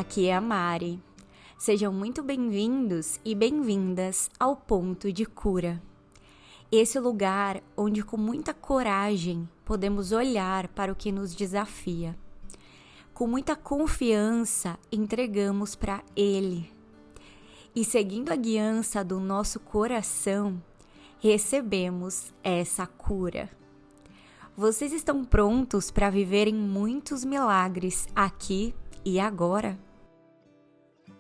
aqui é a Mari. Sejam muito bem-vindos e bem-vindas ao Ponto de Cura. Esse lugar onde com muita coragem podemos olhar para o que nos desafia. Com muita confiança entregamos para Ele. E seguindo a guiança do nosso coração, recebemos essa cura. Vocês estão prontos para viverem muitos milagres aqui e agora?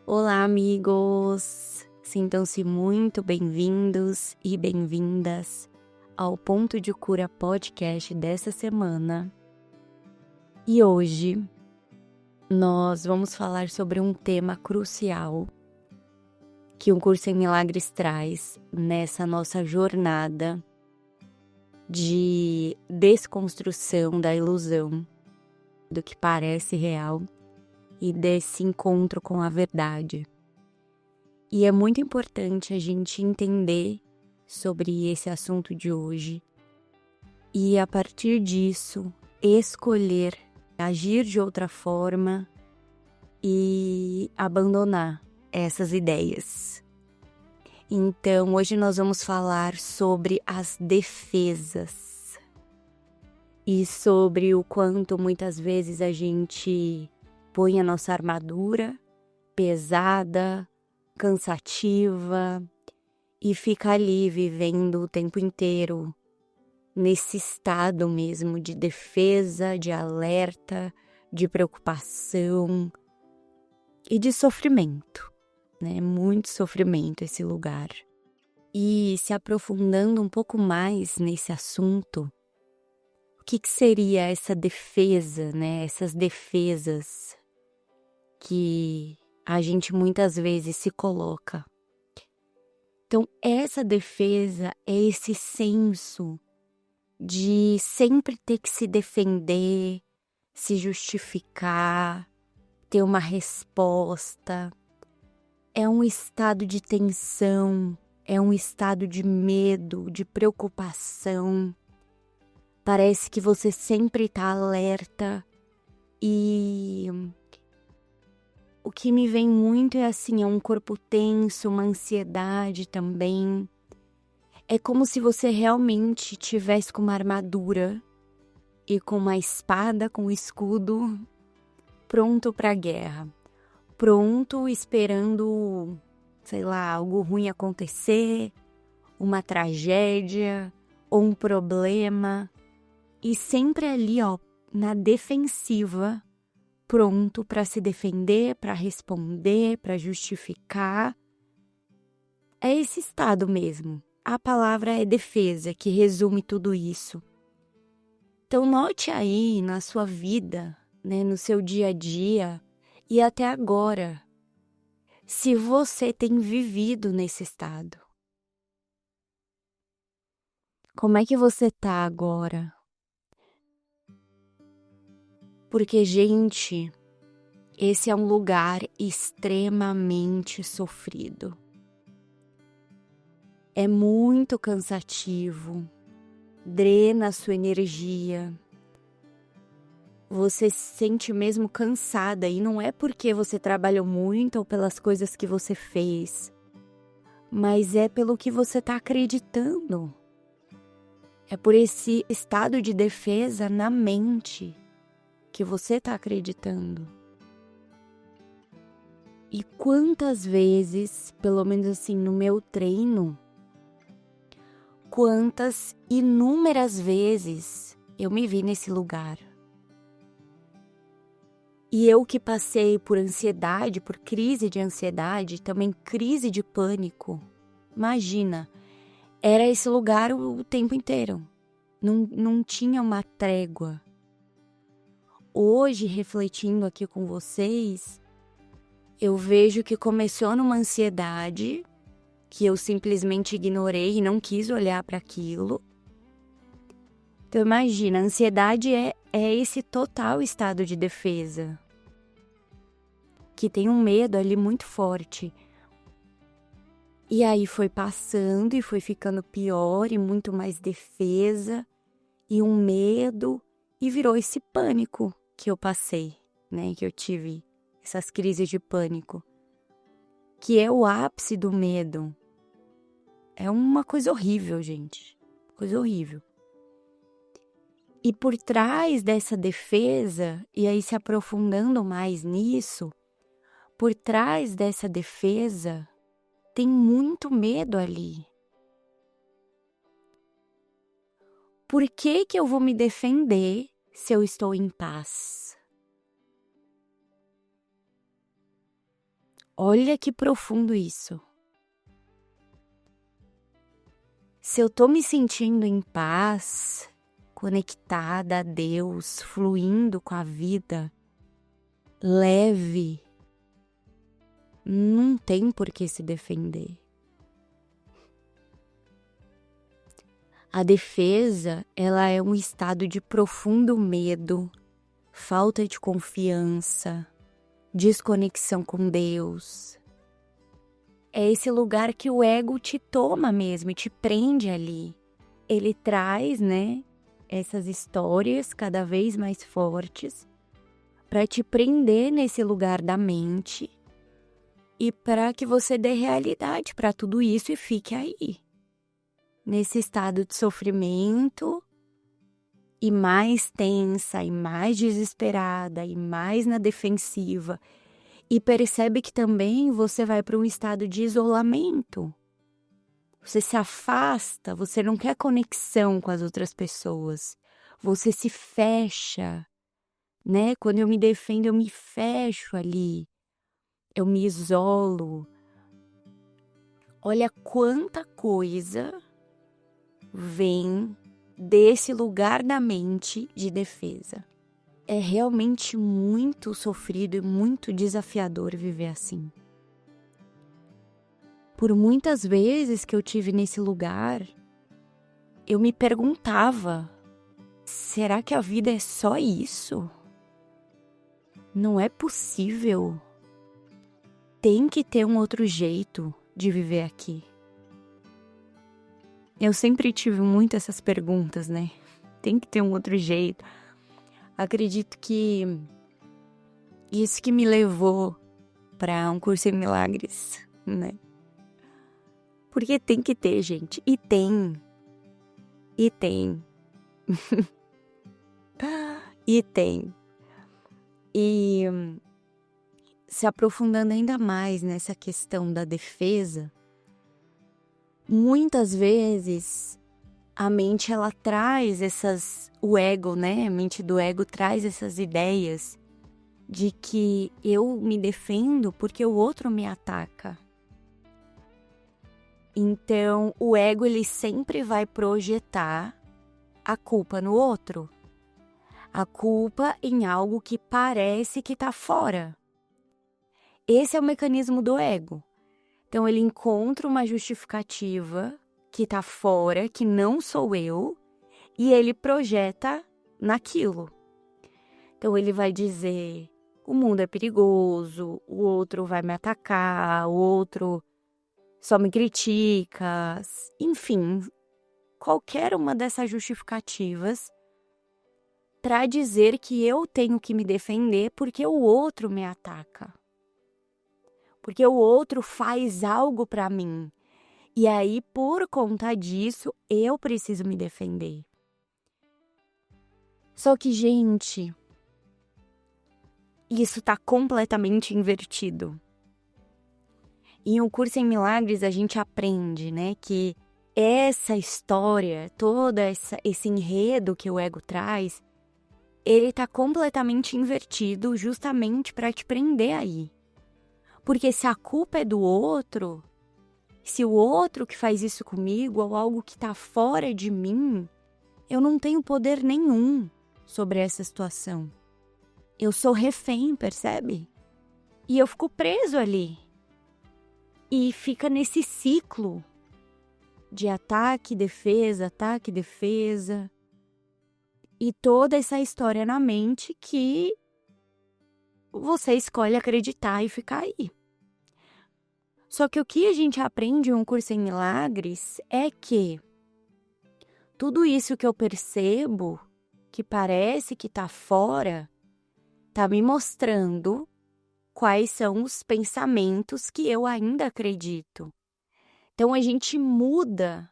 Olá, amigos! Sintam-se muito bem-vindos e bem-vindas ao Ponto de Cura podcast dessa semana. E hoje nós vamos falar sobre um tema crucial que o Curso em Milagres traz nessa nossa jornada de desconstrução da ilusão do que parece real e desse encontro com a verdade. E é muito importante a gente entender sobre esse assunto de hoje e, a partir disso, escolher agir de outra forma e abandonar essas ideias. Então, hoje nós vamos falar sobre as defesas e sobre o quanto muitas vezes a gente põe a nossa armadura pesada, cansativa e fica ali vivendo o tempo inteiro nesse estado mesmo de defesa, de alerta, de preocupação e de sofrimento. Muito sofrimento esse lugar. E se aprofundando um pouco mais nesse assunto, o que seria essa defesa, essas defesas que a gente muitas vezes se coloca? Então, essa defesa é esse senso de sempre ter que se defender, se justificar, ter uma resposta. É um estado de tensão, é um estado de medo, de preocupação. Parece que você sempre está alerta e o que me vem muito é um corpo tenso, uma ansiedade também. É como se você realmente tivesse com uma armadura e com uma espada, com um escudo, pronto para a guerra. Pronto, esperando, algo ruim acontecer, uma tragédia ou um problema. E sempre ali, na defensiva, pronto para se defender, para responder, para justificar. É esse estado mesmo. A palavra é defesa, que resume tudo isso. Então, note aí na sua vida, no seu dia a dia, e até agora, se você tem vivido nesse estado. Como é que você tá agora? Porque, gente, esse é um lugar extremamente sofrido. É muito cansativo, drena a sua energia. Você se sente mesmo cansada e não é porque você trabalhou muito ou pelas coisas que você fez, mas é pelo que você está acreditando. É por esse estado de defesa na mente que você está acreditando. E quantas vezes, pelo menos no meu treino, quantas inúmeras vezes eu me vi nesse lugar. E eu que passei por ansiedade, por crise de ansiedade, também crise de pânico. Imagina, era esse lugar o tempo inteiro. Não tinha uma trégua. Hoje, refletindo aqui com vocês, eu vejo que começou numa ansiedade que eu simplesmente ignorei e não quis olhar para aquilo. Então imagina, a ansiedade é esse total estado de defesa, que tem um medo ali muito forte. E aí foi passando e foi ficando pior e muito mais defesa e um medo e virou esse pânico que eu passei, que eu tive essas crises de pânico, que é o ápice do medo. É uma coisa horrível, gente, coisa horrível. E por trás dessa defesa, e aí se aprofundando mais nisso, por trás dessa defesa tem muito medo ali. Por que que eu vou me defender se eu estou em paz? Olha que profundo isso. Se eu tô me sentindo em paz, conectada a Deus, fluindo com a vida, leve, não tem por que se defender. A defesa, ela é um estado de profundo medo, falta de confiança, desconexão com Deus. É esse lugar que o ego te toma mesmo e te prende ali. Ele traz, né, essas histórias cada vez mais fortes para te prender nesse lugar da mente e para que você dê realidade para tudo isso e fique aí, nesse estado de sofrimento e mais tensa e mais desesperada e mais na defensiva. E percebe que também você vai para um estado de isolamento. Você se afasta, você não quer conexão com as outras pessoas. Você se fecha, né? Quando eu me defendo, eu me fecho ali. Eu me isolo. Olha quanta coisa vem desse lugar da mente de defesa. É realmente muito sofrido e muito desafiador viver assim. Por muitas vezes que eu tive nesse lugar, eu me perguntava, será que a vida é só isso? Não é possível. Tem que ter um outro jeito de viver aqui. Eu sempre tive muito essas perguntas, né? Tem que ter um outro jeito. Acredito que isso que me levou para um curso em milagres, né? Porque tem que ter, gente. E tem. E tem. E tem. E se aprofundando ainda mais nessa questão da defesa, muitas vezes a mente ela traz o ego, né? A mente do ego traz essas ideias de que eu me defendo porque o outro me ataca. Então, o ego ele sempre vai projetar a culpa no outro. A culpa em algo que parece que está fora. Esse é o mecanismo do ego. Então, ele encontra uma justificativa que está fora, que não sou eu, e ele projeta naquilo. Então, ele vai dizer, o mundo é perigoso, o outro vai me atacar, o outro só me critica, enfim, qualquer uma dessas justificativas para dizer que eu tenho que me defender porque o outro me ataca. Porque o outro faz algo para mim. E aí, por conta disso, eu preciso me defender. Só que, gente, isso tá completamente invertido. Em um curso em milagres, a gente aprende, né, que essa história, esse enredo que o ego traz, ele tá completamente invertido justamente para te prender aí. Porque se a culpa é do outro, se o outro que faz isso comigo ou algo que tá fora de mim, eu não tenho poder nenhum sobre essa situação. Eu sou refém, percebe? E eu fico preso ali. E fica nesse ciclo de ataque, defesa, e toda essa história na mente que você escolhe acreditar e ficar aí. Só que o que a gente aprende em um curso em milagres é que tudo isso que eu percebo, que parece que tá fora, tá me mostrando quais são os pensamentos que eu ainda acredito. Então a gente muda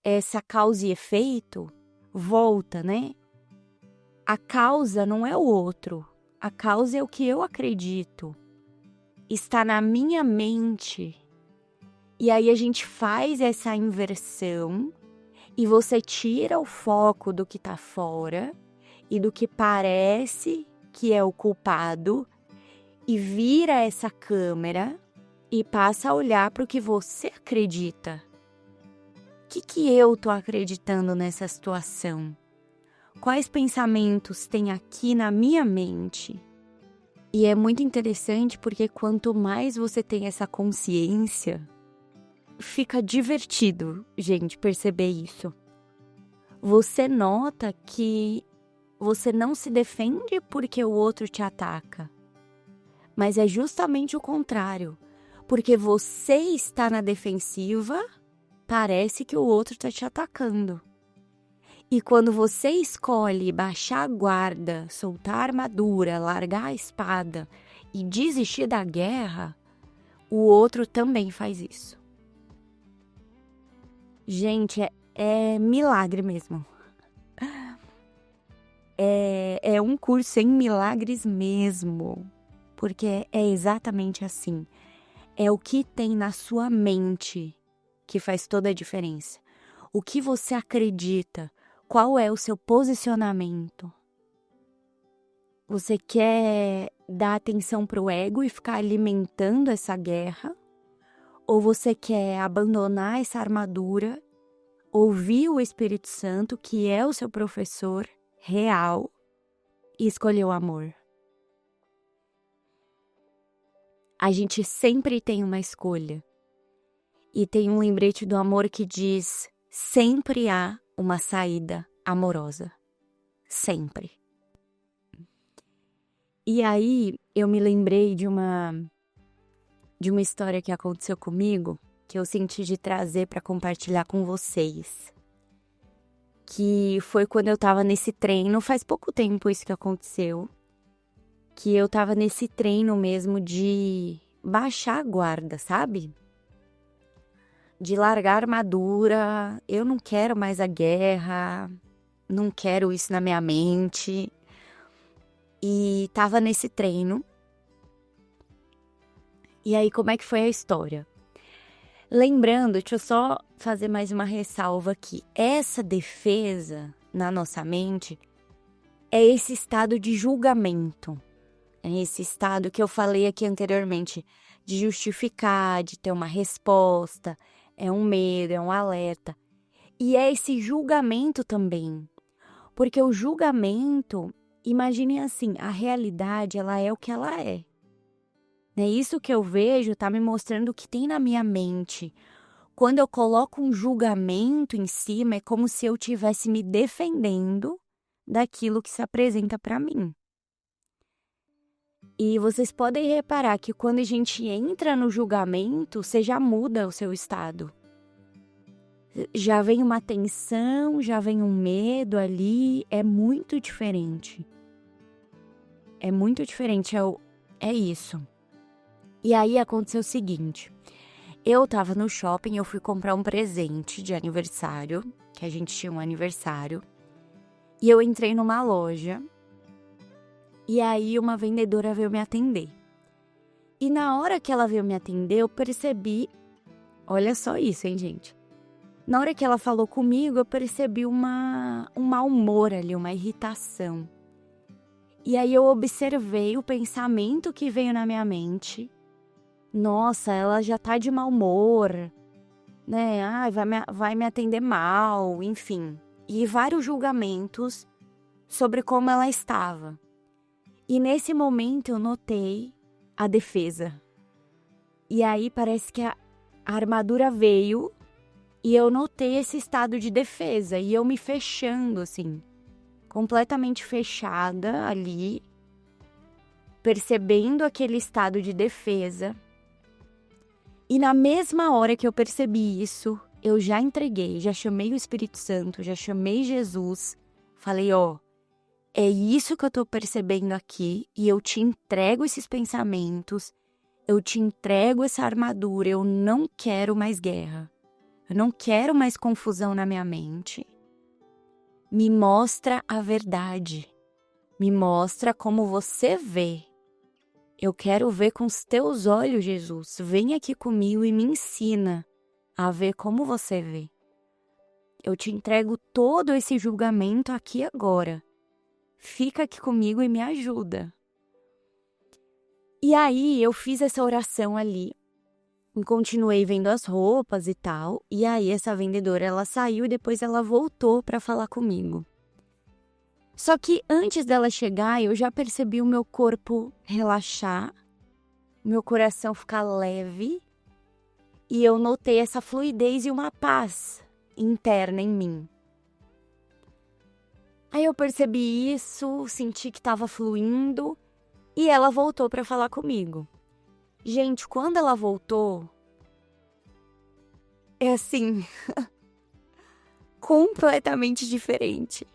essa causa e efeito, volta, né? A causa não é o outro, a causa é o que eu acredito. Está na minha mente. E aí a gente faz essa inversão e você tira o foco do que está fora e do que parece que é o culpado e vira essa câmera e passa a olhar para o que você acredita. O que eu estou acreditando nessa situação? Quais pensamentos tem aqui na minha mente? E é muito interessante porque quanto mais você tem essa consciência, fica divertido, gente, perceber isso. Você nota que você não se defende porque o outro te ataca, mas é justamente o contrário. Porque você está na defensiva, parece que o outro está te atacando. E quando você escolhe baixar a guarda, soltar a armadura, largar a espada e desistir da guerra, o outro também faz isso. Gente, é milagre mesmo. É um curso em milagres mesmo, porque é exatamente assim. É o que tem na sua mente que faz toda a diferença. O que você acredita, qual é o seu posicionamento. Você quer dar atenção para o ego e ficar alimentando essa guerra? Ou você quer abandonar essa armadura, ouvir o Espírito Santo, que é o seu professor real, e escolher o amor? A gente sempre tem uma escolha. E tem um lembrete do amor que diz: sempre há uma saída amorosa. Sempre. E aí eu me lembrei de uma história que aconteceu comigo, que eu senti de trazer para compartilhar com vocês. Que foi quando eu tava nesse treino, faz pouco tempo isso que aconteceu, que eu tava nesse treino mesmo de baixar a guarda, sabe? De largar a armadura, eu não quero mais a guerra, não quero isso na minha mente. E tava nesse treino. E aí, como é que foi a história? Lembrando, deixa eu só fazer mais uma ressalva aqui. Essa defesa na nossa mente é esse estado de julgamento. É esse estado que eu falei aqui anteriormente, de justificar, de ter uma resposta. É um medo, é um alerta. E é esse julgamento também. Porque o julgamento, imaginem assim, a realidade ela é o que ela é. Isso que eu vejo está me mostrando o que tem na minha mente. Quando eu coloco um julgamento em cima, é como se eu estivesse me defendendo daquilo que se apresenta para mim. E vocês podem reparar que quando a gente entra no julgamento, você já muda o seu estado. Já vem uma tensão, já vem um medo ali, é muito diferente. É muito diferente, é isso. E aí aconteceu o seguinte, eu tava no shopping, eu fui comprar um presente de aniversário, que a gente tinha um aniversário, e eu entrei numa loja, e aí uma vendedora veio me atender. E na hora que ela veio me atender, eu percebi, olha só isso, hein, gente? Na hora que ela falou comigo, eu percebi um mau humor ali, uma irritação. E aí eu observei o pensamento que veio na minha mente. Nossa, ela já tá de mau humor, né? Ai, vai me atender mal, enfim. E vários julgamentos sobre como ela estava. E nesse momento eu notei a defesa. E aí parece que a armadura veio e eu notei esse estado de defesa. E eu me fechando, assim, completamente fechada ali, percebendo aquele estado de defesa. E na mesma hora que eu percebi isso, eu já entreguei, já chamei o Espírito Santo, já chamei Jesus. Falei, É isso que eu tô percebendo aqui e eu te entrego esses pensamentos, eu te entrego essa armadura, eu não quero mais guerra. Eu não quero mais confusão na minha mente. Me mostra a verdade. Me mostra como você vê. Eu quero ver com os teus olhos, Jesus. Vem aqui comigo e me ensina a ver como você vê. Eu te entrego todo esse julgamento aqui agora. Fica aqui comigo e me ajuda. E aí eu fiz essa oração ali. E continuei vendo as roupas e tal. E aí essa vendedora, ela saiu e depois ela voltou para falar comigo. Só que antes dela chegar, eu já percebi o meu corpo relaxar, meu coração ficar leve, e eu notei essa fluidez e uma paz interna em mim. Aí eu percebi isso, senti que estava fluindo, e ela voltou para falar comigo. Gente, quando ela voltou, é assim, completamente diferente.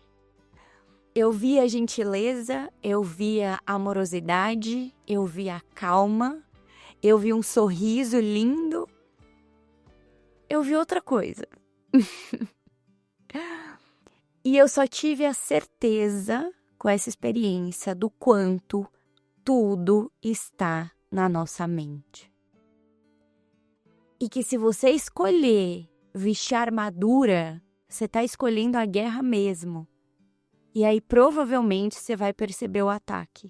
Eu vi a gentileza, eu vi a amorosidade, eu vi a calma, eu vi um sorriso lindo, eu vi outra coisa. E eu só tive a certeza com essa experiência do quanto tudo está na nossa mente. E que se você escolher vestir a armadura, você está escolhendo a guerra mesmo. E aí provavelmente você vai perceber o ataque.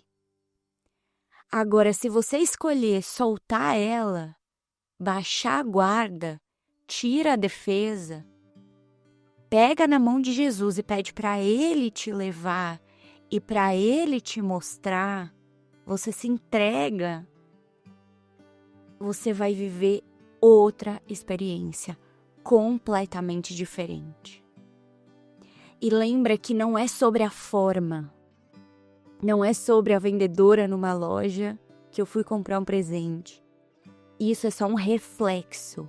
Agora, se você escolher soltar ela, baixar a guarda, tira a defesa, pega na mão de Jesus e pede para Ele te levar e para Ele te mostrar, você se entrega, você vai viver outra experiência completamente diferente. E lembra que não é sobre a forma, não é sobre a vendedora numa loja que eu fui comprar um presente. Isso é só um reflexo.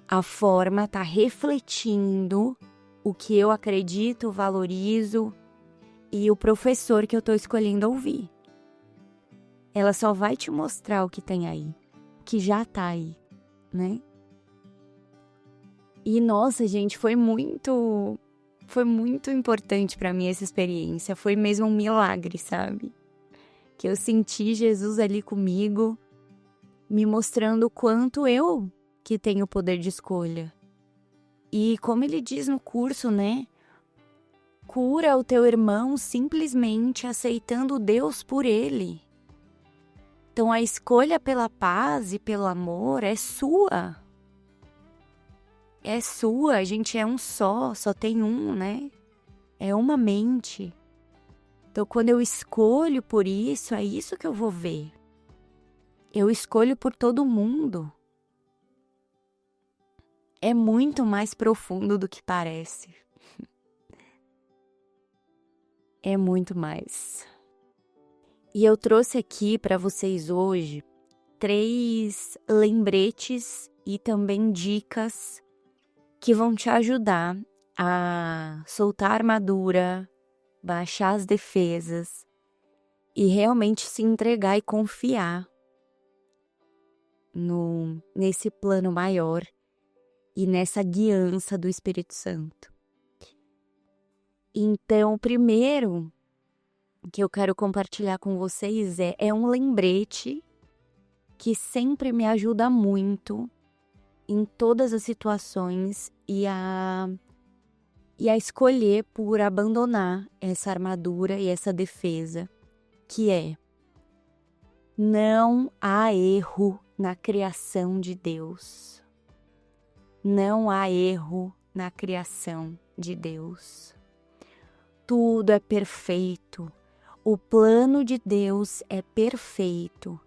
A forma está refletindo o que eu acredito, valorizo e o professor que eu estou escolhendo ouvir. Ela só vai te mostrar o que tem aí, o que já está aí, né? E nossa, gente, foi muito importante para mim essa experiência. Foi mesmo um milagre, sabe? Que eu senti Jesus ali comigo, me mostrando o quanto eu que tenho poder de escolha. E como ele diz no curso, né? Cura o teu irmão simplesmente aceitando Deus por ele. Então a escolha pela paz e pelo amor é sua. É sua, a gente é um só tem um, né? É uma mente. Então, quando eu escolho por isso, é isso que eu vou ver. Eu escolho por todo mundo. É muito mais profundo do que parece. É muito mais. E eu trouxe aqui para vocês hoje 3 lembretes e também dicas que vão te ajudar a soltar a armadura, baixar as defesas e realmente se entregar e confiar nesse plano maior e nessa guiança do Espírito Santo. Então, o primeiro que eu quero compartilhar com vocês é um lembrete que sempre me ajuda muito em todas as situações e a escolher por abandonar essa armadura e essa defesa, que é: não há erro na criação de Deus. Não há erro na criação de Deus. Tudo é perfeito. O plano de Deus é perfeito.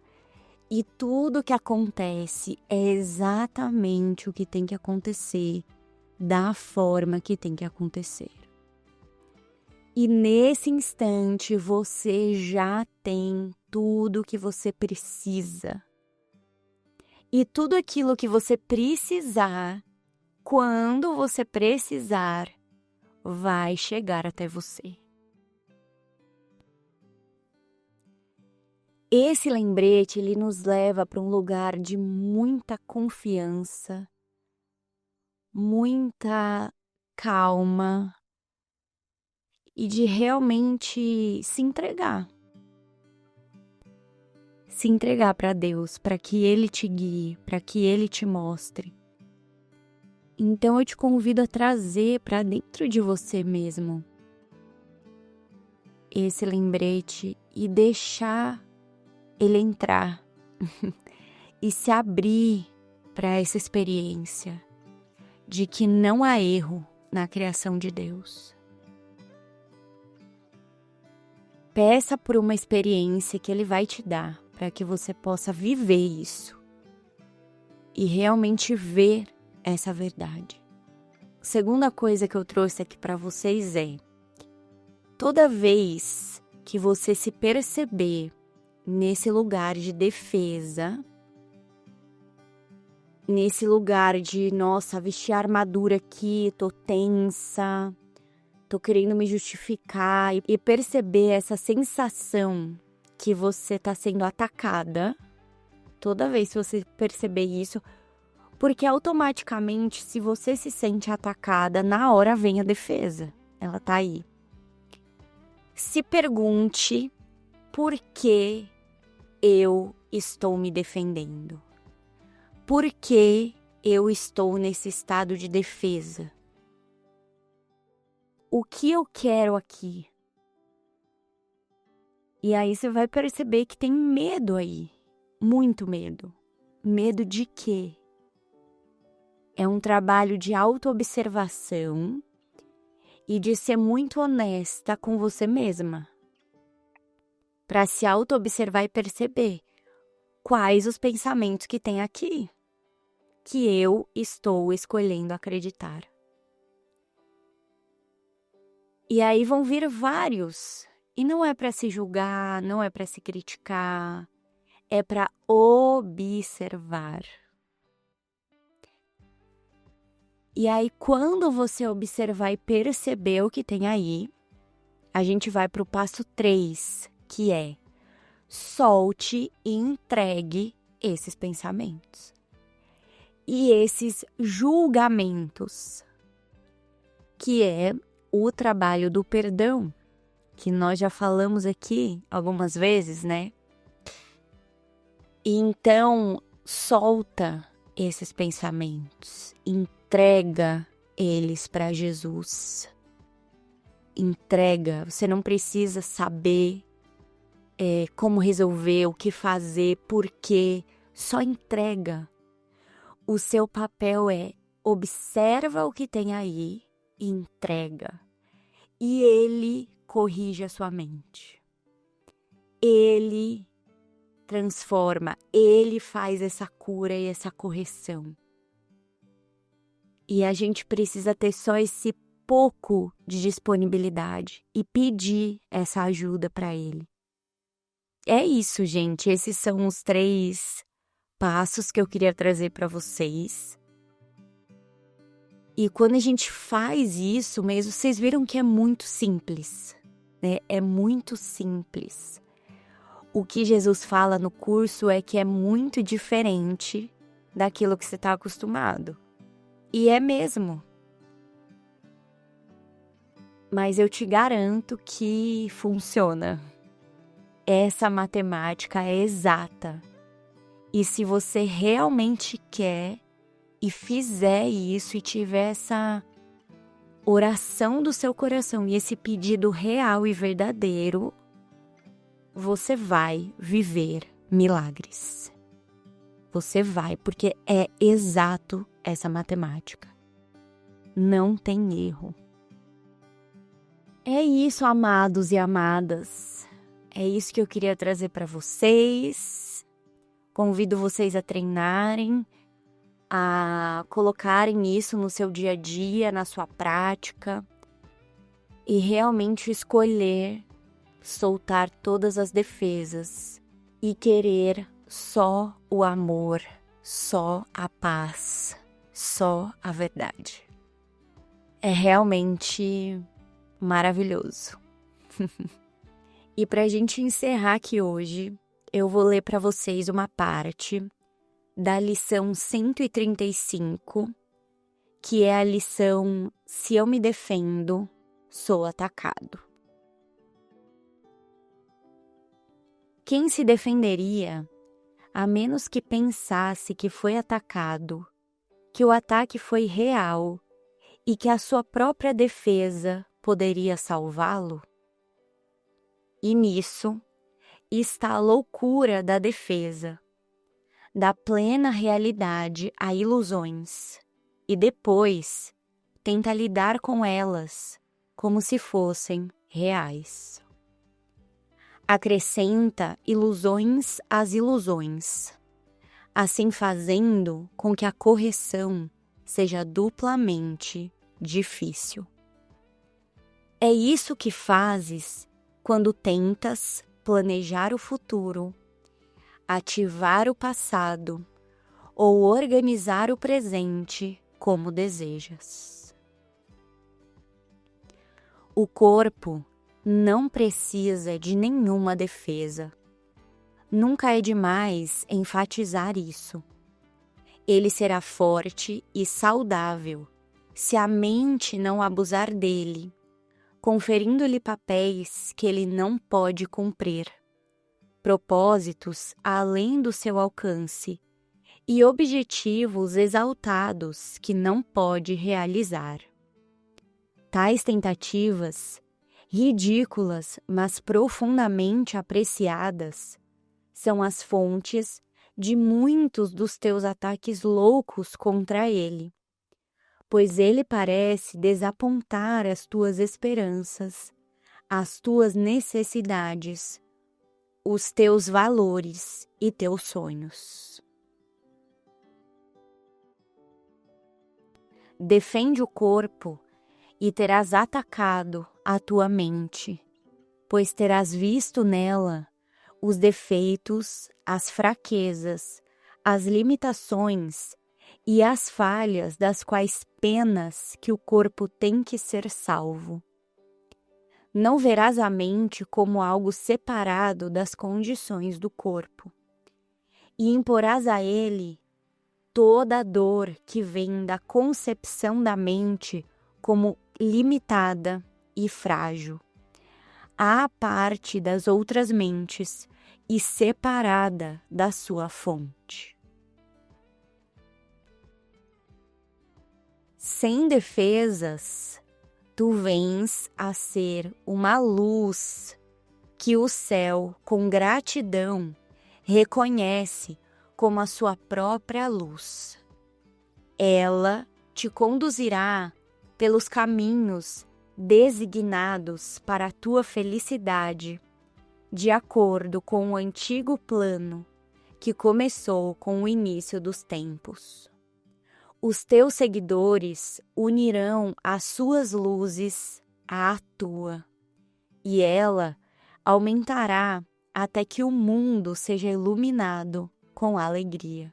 E tudo que acontece é exatamente o que tem que acontecer, da forma que tem que acontecer. E nesse instante você já tem tudo que você precisa. E tudo aquilo que você precisar, quando você precisar, vai chegar até você. Esse lembrete, ele nos leva para um lugar de muita confiança, muita calma e de realmente se entregar. Se entregar para Deus, para que Ele te guie, para que Ele te mostre. Então eu te convido a trazer para dentro de você mesmo esse lembrete e deixar ele entrar e se abrir para essa experiência de que não há erro na criação de Deus. Peça por uma experiência que Ele vai te dar para que você possa viver isso e realmente ver essa verdade. Segunda coisa que eu trouxe aqui para vocês é: toda vez que você se perceber nesse lugar de defesa, nesse lugar de, nossa, vestir a armadura aqui, tô tensa, tô querendo me justificar, e perceber essa sensação que você tá sendo atacada, toda vez que você perceber isso, porque automaticamente, se você se sente atacada, na hora vem a defesa, ela tá aí. Se pergunte: por que eu estou me defendendo? Por que eu estou nesse estado de defesa? O que eu quero aqui? E aí você vai perceber que tem medo aí, muito medo. Medo de quê? É um trabalho de autoobservação e de ser muito honesta com você mesma, para se autoobservar e perceber quais os pensamentos que tem aqui, que eu estou escolhendo acreditar. E aí vão vir vários, e não é para se julgar, não é para se criticar, é para observar. E aí, quando você observar e perceber o que tem aí, a gente vai para o passo 3, que é: solte e entregue esses pensamentos e esses julgamentos, que é o trabalho do perdão, que nós já falamos aqui algumas vezes, né? E então, solta esses pensamentos, entrega eles para Jesus. Entrega, você não precisa saber como resolver, o que fazer, por quê, só entrega. O seu papel é: observa o que tem aí e entrega. E Ele corrige a sua mente. Ele transforma, Ele faz essa cura e essa correção. E a gente precisa ter só esse pouco de disponibilidade e pedir essa ajuda para Ele. É isso, gente. Esses são os 3 passos que eu queria trazer para vocês. E quando a gente faz isso mesmo, vocês viram que é muito simples, né? É muito simples. O que Jesus fala no curso é que é muito diferente daquilo que você está acostumado. E é mesmo. Mas eu te garanto que funciona. Essa matemática é exata. E se você realmente quer e fizer isso e tiver essa oração do seu coração e esse pedido real e verdadeiro, você vai viver milagres. Você vai, porque é exato essa matemática. Não tem erro. É isso, amados e amadas. É isso que eu queria trazer para vocês. Convido vocês a treinarem, a colocarem isso no seu dia a dia, na sua prática, e realmente escolher soltar todas as defesas e querer só o amor, só a paz, só a verdade. É realmente maravilhoso. E pra gente encerrar aqui hoje, eu vou ler para vocês uma parte da lição 135, que é a lição Se eu me defendo, sou atacado. Quem se defenderia, a menos que pensasse que foi atacado, que o ataque foi real e que a sua própria defesa poderia salvá-lo? E nisso está a loucura da defesa, da plena realidade a ilusões, e depois tenta lidar com elas como se fossem reais. Acrescenta ilusões às ilusões, assim fazendo com que a correção seja duplamente difícil. É isso que fazes quando tentas planejar o futuro, ativar o passado ou organizar o presente como desejas. O corpo não precisa de nenhuma defesa. Nunca é demais enfatizar isso. Ele será forte e saudável se a mente não abusar dele, conferindo-lhe papéis que ele não pode cumprir, propósitos além do seu alcance e objetivos exaltados que não pode realizar. Tais tentativas, ridículas, mas profundamente apreciadas, são as fontes de muitos dos teus ataques loucos contra ele, pois ele parece desapontar as tuas esperanças, as tuas necessidades, os teus valores e teus sonhos. Defende o corpo e terás atacado a tua mente, pois terás visto nela os defeitos, as fraquezas, as limitações e as falhas das quais penas que o corpo tem que ser salvo. Não verás a mente como algo separado das condições do corpo, e imporás a ele toda a dor que vem da concepção da mente como limitada e frágil, à parte das outras mentes e separada da sua fonte. Sem defesas, tu vens a ser uma luz que o céu, com gratidão, reconhece como a sua própria luz. Ela te conduzirá pelos caminhos designados para a tua felicidade, de acordo com o antigo plano que começou com o início dos tempos. Os teus seguidores unirão as suas luzes à tua, e ela aumentará até que o mundo seja iluminado com alegria.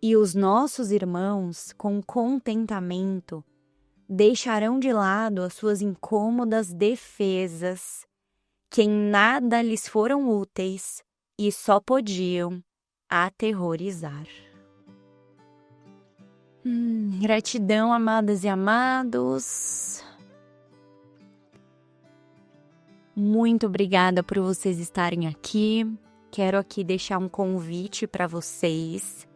E os nossos irmãos, com contentamento, deixarão de lado as suas incômodas defesas, que em nada lhes foram úteis e só podiam aterrorizar. Gratidão, amadas e amados. Muito obrigada por vocês estarem aqui. Quero aqui deixar um convite para vocês,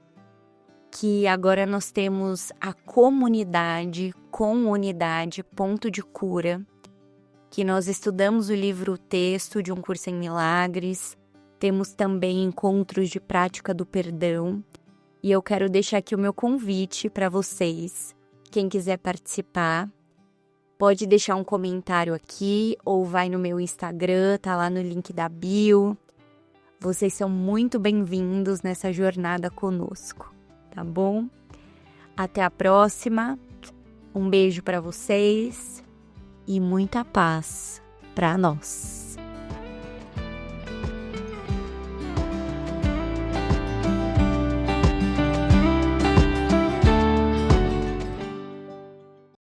que agora nós temos a comunidade com unidade Ponto de Cura, que nós estudamos o livro-texto de Um Curso em Milagres, temos também encontros de prática do perdão, e eu quero deixar aqui o meu convite para vocês. Quem quiser participar, pode deixar um comentário aqui ou vai no meu Instagram, tá lá no link da bio. Vocês são muito bem-vindos nessa jornada conosco, tá bom? Até a próxima, um beijo para vocês e muita paz para nós.